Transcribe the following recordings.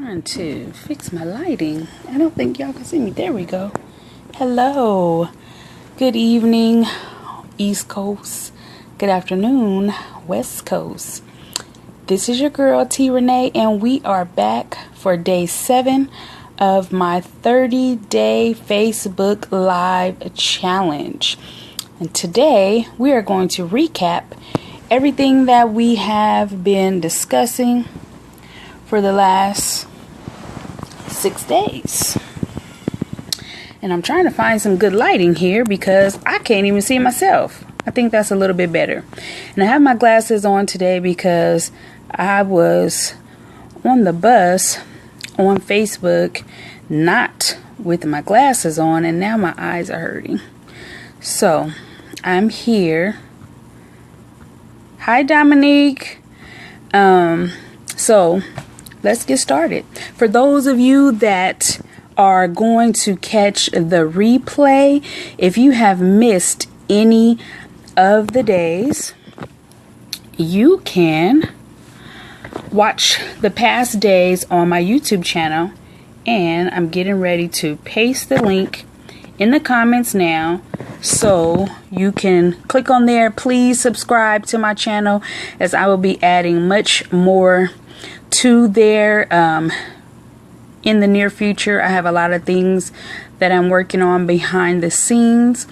Trying to fix my lighting. I don't think y'all can see me. There we go. Hello. Good evening, East Coast. Good afternoon, West Coast. This is your girl, T. Renee, and we are back for day 7 of my 30-day Facebook Live challenge. And today, we are going to recap everything that we have been discussing for the last 6 days. And I'm trying to find some good lighting here because I can't even see myself. I think that's a little bit better. And I have my glasses on today because I was on the bus on Facebook not with my glasses on, and now my eyes are hurting. So I'm here. Hi, Dominique. So let's get started. For those of you that are going to catch the replay, if you have missed any of the days, you can watch the past days on my YouTube channel, and I'm getting ready to paste the link in the comments now so you can click on there. Please subscribe to my channel as I will be adding much more to there in the near future. I have a lot of things that I'm working on behind the scenes,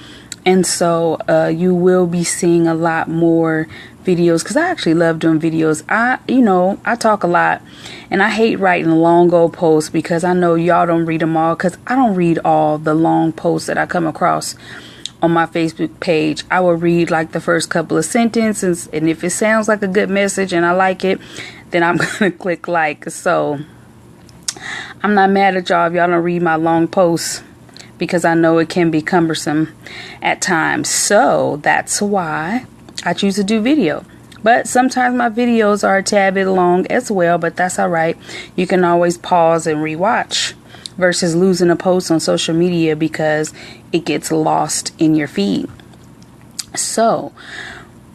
and so you will be seeing a lot more videos because I actually love doing videos. I talk a lot, and I hate writing long old posts because I know y'all don't read them all, because I don't read all the long posts that I come across on my Facebook page. I will read like the first couple of sentences, and if it sounds like a good message and I like it, then I'm gonna click like. So I'm not mad at y'all if y'all don't read my long posts, because I know it can be cumbersome at times. So that's why I choose to do video. But sometimes my videos are a tad bit long as well, but that's all right. You can always pause and rewatch versus losing a post on social media because it gets lost in your feed. So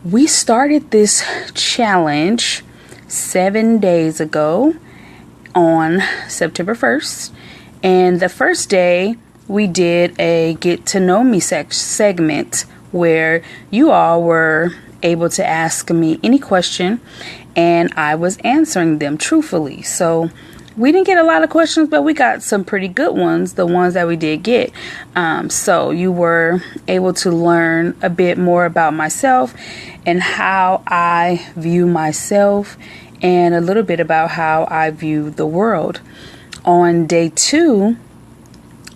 we started this challenge 7 days ago on September 1st. And the first day we did a get to know me segment where you all were able to ask me any question and I was answering them truthfully. So we didn't get a lot of questions, but we got some pretty good ones, the ones that we did get. So you were able to learn a bit more about myself and how I view myself, and a little bit about how I view the world. On day 2,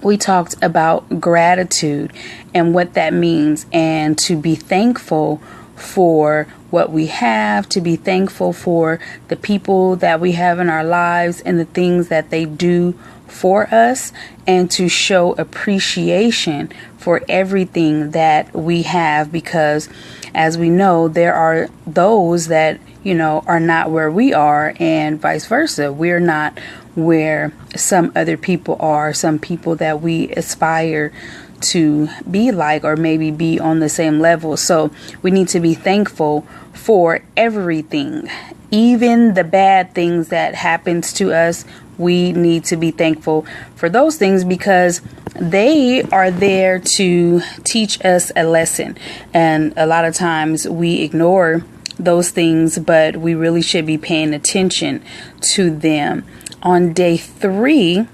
we talked about gratitude and what that means, and to be thankful for what we have, to be thankful for the people that we have in our lives and the things that they do for us, and to show appreciation for everything that we have, because as we know, there are those that are not where we are, and vice versa. We're not where some other people are, some people that we aspire to be like, or maybe be on the same level. So we need to be thankful for everything, even the bad things that happens to us. We need to be thankful for those things because they are there to teach us a lesson. And a lot of times we ignore those things, but we really should be paying attention to them. On day 3,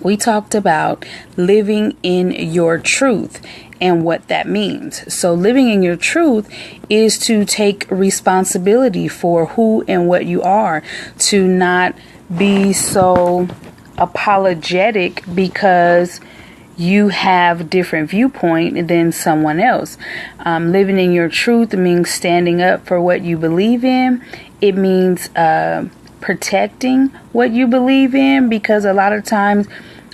we talked about living in your truth and what that means. So living in your truth is to take responsibility for who and what you are, to not be so apologetic because you have different viewpoint than someone else. Living in your truth means standing up for what you believe in. It means protecting what you believe in, because a lot of times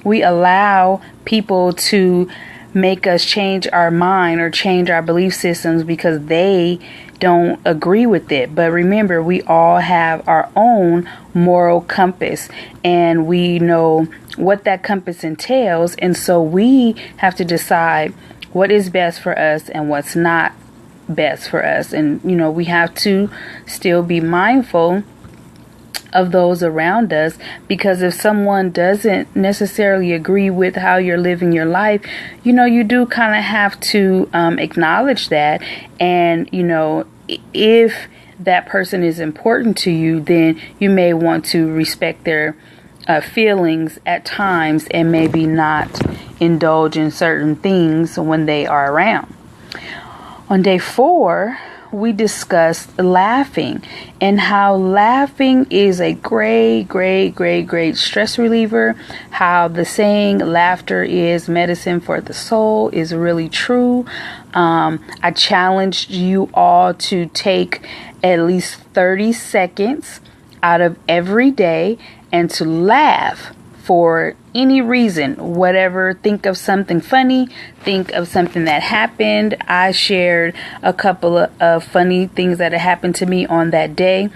we allow people to make us change our mind or change our belief systems because they don't agree with it. But remember, we all have our own moral compass, and we know what that compass entails. And so we have to decide what is best for us and what's not best for us. And, we have to still be mindful of those around us, because if someone doesn't necessarily agree with how you're living your life, you do kind of have to acknowledge that. And if that person is important to you, then you may want to respect their feelings at times and maybe not indulge in certain things when they are around. On day 4, we discussed laughing and how laughing is a great stress reliever. How the saying laughter is medicine for the soul is really true. I challenged you all to take at least 30 seconds out of every day and to laugh for any reason, whatever. Think of something funny, think of something that happened. I shared a couple of funny things that had happened to me on that day,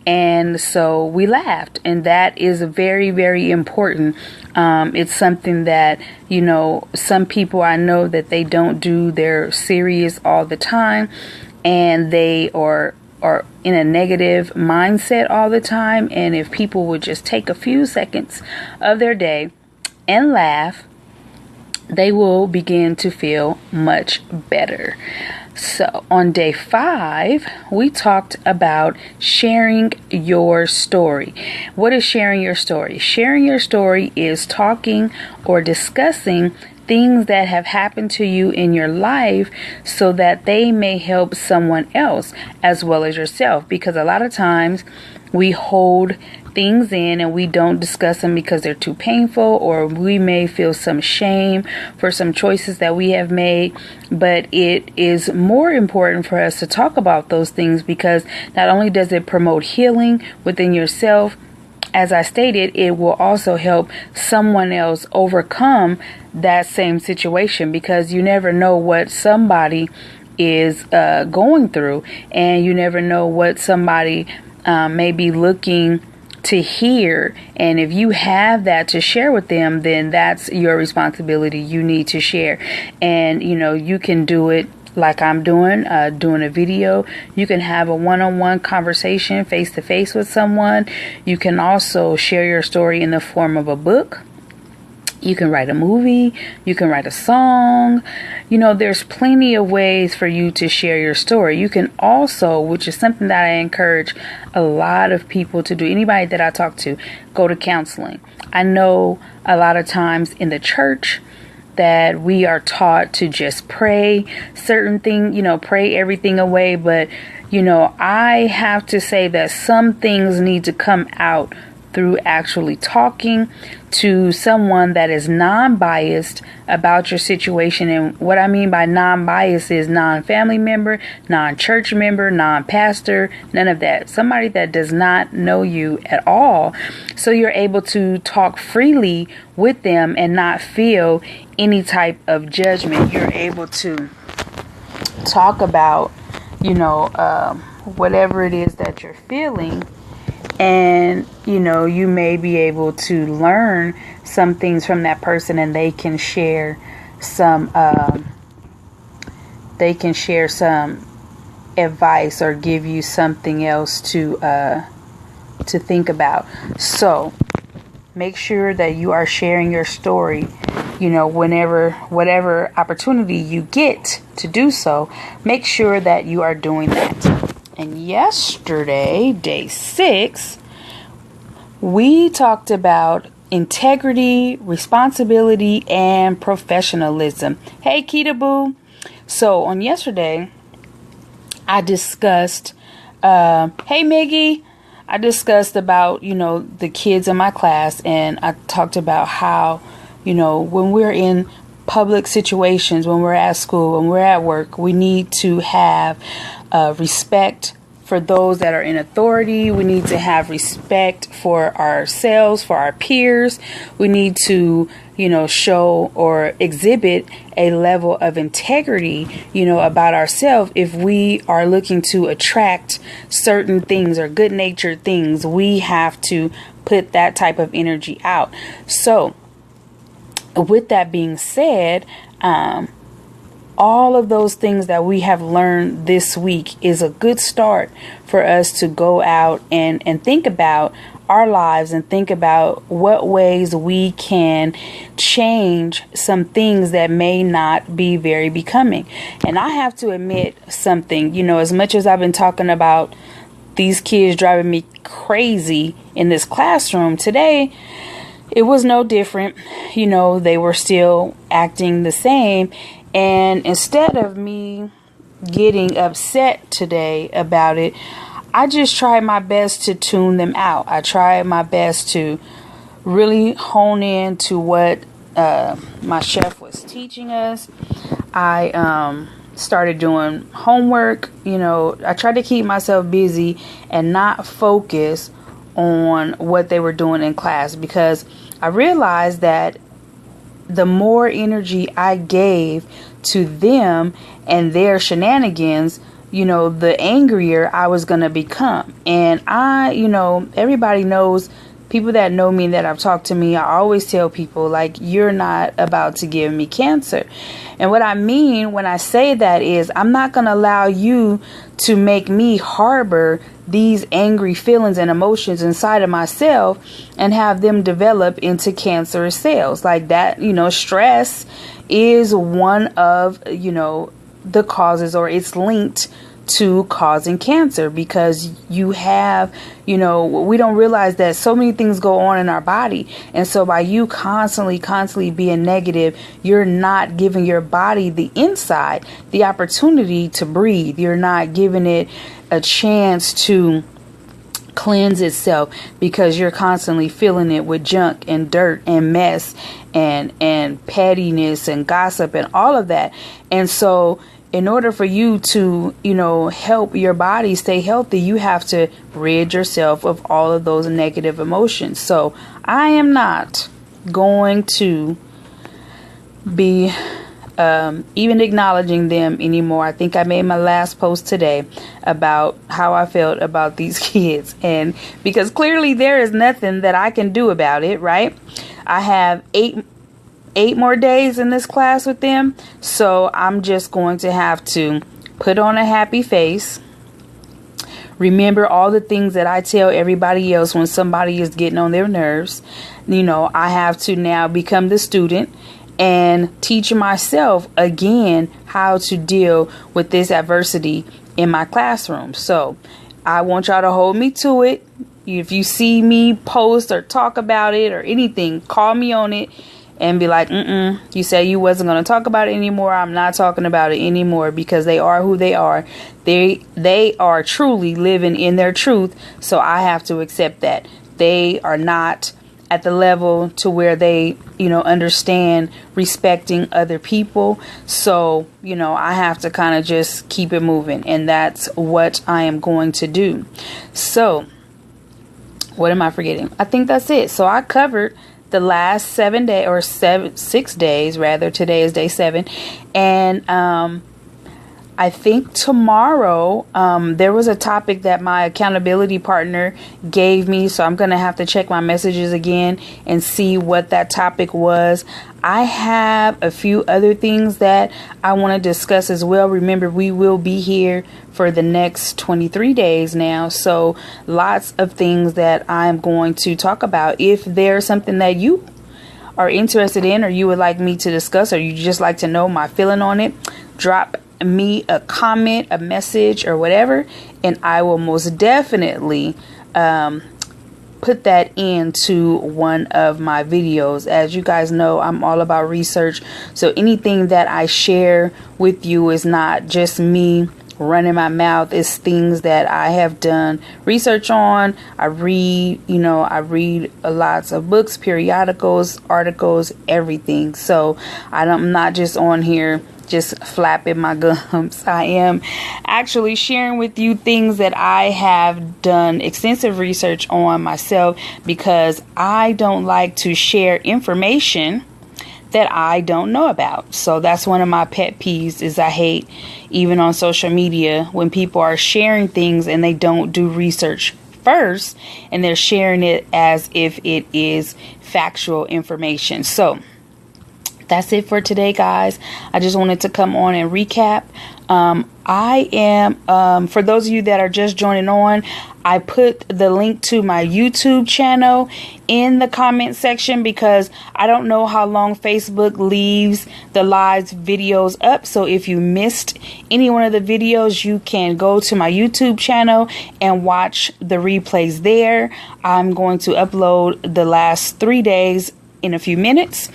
and so we laughed, and that is very important. It's something that, some people, I know that they don't do, they're serious all the time, and they are in a negative mindset all the time. And if people would just take a few seconds of their day and laugh, they will begin to feel much better. So on day 5, we talked about sharing your story. What is sharing your story? Sharing your story is talking or discussing things that have happened to you in your life so that they may help someone else as well as yourself. Because a lot of times we hold things in and we don't discuss them because they're too painful, or we may feel some shame for some choices that we have made. But it is more important for us to talk about those things, because not only does it promote healing within yourself, as I stated, it will also help someone else overcome that same situation, because you never know what somebody is going through, and you never know what somebody may be looking to hear. And if you have that to share with them, then that's your responsibility. You need to share. And you can do it like I'm doing a video. You can have a one-on-one conversation face to face with someone. You can also share your story in the form of a book. You can write a movie. You can write a song. There's plenty of ways for you to share your story. You can also, which is something that I encourage a lot of people to do, anybody that I talk to, go to counseling. I know a lot of times in the church that we are taught to just pray certain things, pray everything away. But, I have to say that some things need to come out through actually talking to someone that is non-biased about your situation. And what I mean by non-biased is non-family member, non-church member, non-pastor, none of that. Somebody that does not know you at all. So you're able to talk freely with them and not feel any type of judgment. You're able to talk about, whatever it is that you're feeling. And, you may be able to learn some things from that person, and they can share some advice or give you something else to think about. So make sure that you are sharing your story, whatever opportunity you get to do so, make sure that you are doing that. And yesterday, day 6, we talked about integrity, responsibility, and professionalism. Hey, Keita Boo. So on yesterday, I discussed, hey, Miggy. I discussed about, the kids in my class, and I talked about how, when we're in public situations, when we're at school, when we're at work, we need to have respect for those that are in authority. We need to have respect for ourselves, for our peers. We need to, show or exhibit a level of integrity, about ourselves. If we are looking to attract certain things or good-natured things, we have to put that type of energy out. So with that being said, all of those things that we have learned this week is a good start for us to go out and think about our lives and think about what ways we can change some things that may not be very becoming. And I have to admit something, as much as I've been talking about these kids driving me crazy in this classroom today, it was no different. They were still acting the same. And instead of me getting upset today about it, I just tried my best to tune them out. I tried my best to really hone in to what my chef was teaching us. I started doing homework. I tried to keep myself busy and not focus on what they were doing in class, because I realized that the more energy I gave to them and their shenanigans, the angrier I was going to become. And everybody knows, people that know me, that have talked to me, I always tell people, like, you're not about to give me cancer. And what I mean when I say that is, I'm not going to allow you to make me harbor these angry feelings and emotions inside of myself and have them develop into cancerous cells. Like that, stress is one of, the causes, or it's linked to causing cancer, because you have, we don't realize that so many things go on in our body. And so by you constantly being negative, you're not giving your body the opportunity to breathe. You're not giving it a chance to cleanse itself, because you're constantly filling it with junk and dirt and mess and pettiness and gossip and all of that. And so in order for you to, help your body stay healthy, you have to rid yourself of all of those negative emotions. So I am not going to be even acknowledging them anymore. I think I made my last post today about how I felt about these kids, and because clearly there is nothing that I can do about it, right? I have eight more days in this class with them, so I'm just going to have to put on a happy face, remember all the things that I tell everybody else when somebody is getting on their nerves. I have to now become the student and teach myself again how to deal with this adversity in my classroom. So I want y'all to hold me to it. If you see me post or talk about it or anything, call me on it and be like, you said you wasn't going to talk about it anymore. I'm not talking about it anymore, because they are who they are. They are truly living in their truth. So I have to accept that they are not at the level to where they, understand respecting other people. So, I have to kind of just keep it moving. And that's what I am going to do. So what am I forgetting? I think that's it. So I covered the last 6 days rather. Today is day 7. And, I think tomorrow, there was a topic that my accountability partner gave me. So I'm going to have to check my messages again and see what that topic was. I have a few other things that I want to discuss as well. Remember, we will be here for the next 23 days now. So lots of things that I'm going to talk about. If there's something that you are interested in, or you would like me to discuss, or you just like to know my feeling on it, drop me a comment, a message, or whatever, and I will most definitely put that into one of my videos. As you guys know, I'm all about research, so anything that I share with you is not just me running my mouth. It's things that I have done research on. I read lots of books, periodicals, articles, everything. So I'm not just on here just flapping my gums. I am actually sharing with you things that I have done extensive research on myself, because I don't like to share information that I don't know about. So that's one of my pet peeves, is I hate, even on social media, when people are sharing things and they don't do research first and they're sharing it as if it is factual information. So that's it for today, guys. I just wanted to come on and recap. I am, for those of you that are just joining on, I put the link to my YouTube channel in the comment section because I don't know how long Facebook leaves the live videos up. So if you missed any one of the videos, you can go to my YouTube channel and watch the replays there. I'm going to upload the last 3 days in a few minutes,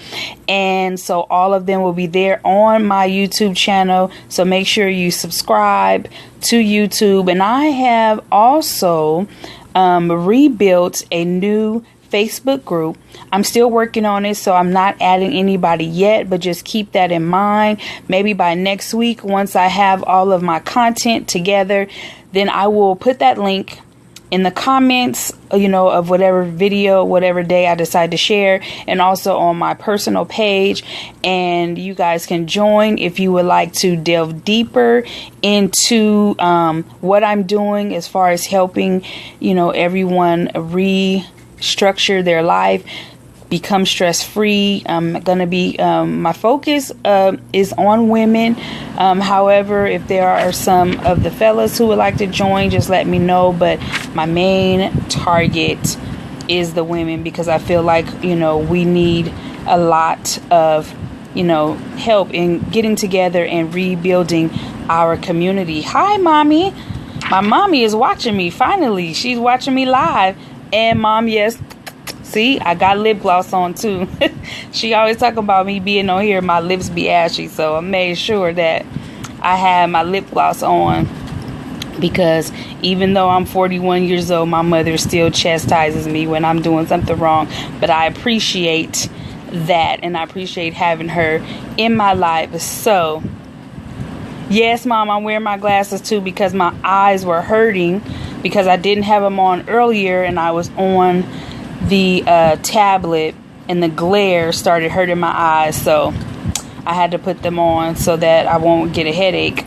and so all of them will be there on my YouTube channel, so make sure you subscribe to YouTube. And I have also rebuilt a new Facebook group. I'm still working on it, so I'm not adding anybody yet, but just keep that in mind. Maybe by next week, once I have all of my content together, then I will put that link in the comments, of whatever video, whatever day I decide to share, and also on my personal page. And you guys can join if you would like to delve deeper into what I'm doing as far as helping, everyone restructure their life, become stress-free. I'm gonna be my focus is on women. However, if there are some of the fellas who would like to join, just let me know. But my main target is the women, because I feel like we need a lot of help in getting together and rebuilding our community. Hi, mommy. My mommy is watching me. Finally, she's watching me live. And mom, yes. See, I got lip gloss on too. She always talk about me being on here, my lips be ashy. So I made sure that I had my lip gloss on, because even though I'm 41 years old, my mother still chastises me when I'm doing something wrong. But I appreciate that, and I appreciate having her in my life. So yes, mom, I'm wearing my glasses too because my eyes were hurting because I didn't have them on earlier, and I was on the tablet, and the glare started hurting my eyes, so I had to put them on so that I won't get a headache.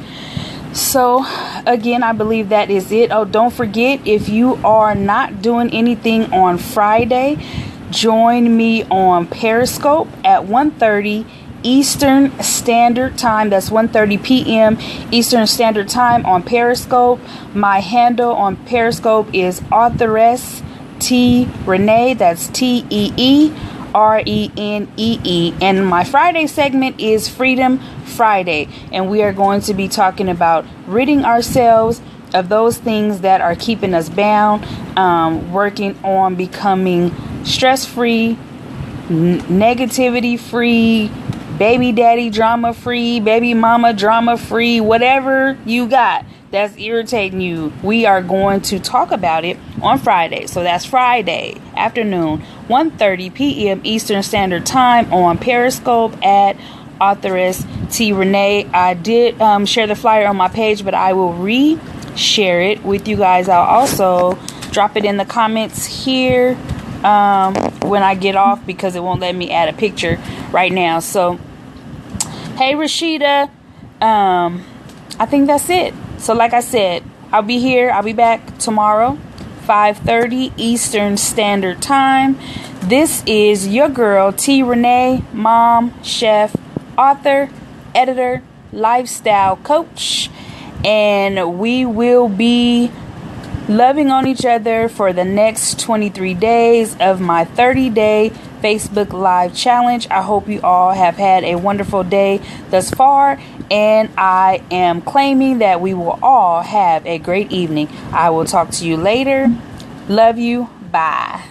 So again, I believe that is it. Oh, don't forget, if you are not doing anything on Friday, join me on Periscope at 1:30 Eastern Standard Time. That's 1:30 p.m. Eastern Standard Time on Periscope. My handle on Periscope is Authoress T Renee. That's TeeRenee. And my Friday segment is Freedom Friday, and we are going to be talking about ridding ourselves of those things that are keeping us bound, working on becoming stress-free, negativity-free, baby daddy drama-free, baby mama drama-free, whatever you got that's irritating you. We are going to talk about it on Friday. So that's Friday afternoon, 1:30 p.m. Eastern Standard Time on Periscope at Authoress T Renee. I did share the flyer on my page, but I will re-share it with you guys. I'll also drop it in the comments here when I get off, because it won't let me add a picture right now. So hey, Rashida, I think that's it. So like I said, I'll be here. I'll be back tomorrow, 5:30 Eastern Standard Time. This is your girl, T Renee, mom, chef, author, editor, lifestyle coach. And we will be loving on each other for the next 23 days of my 30-day Facebook Live challenge. I hope you all have had a wonderful day thus far, and I am claiming that we will all have a great evening. I will talk to you later. Love you. Bye.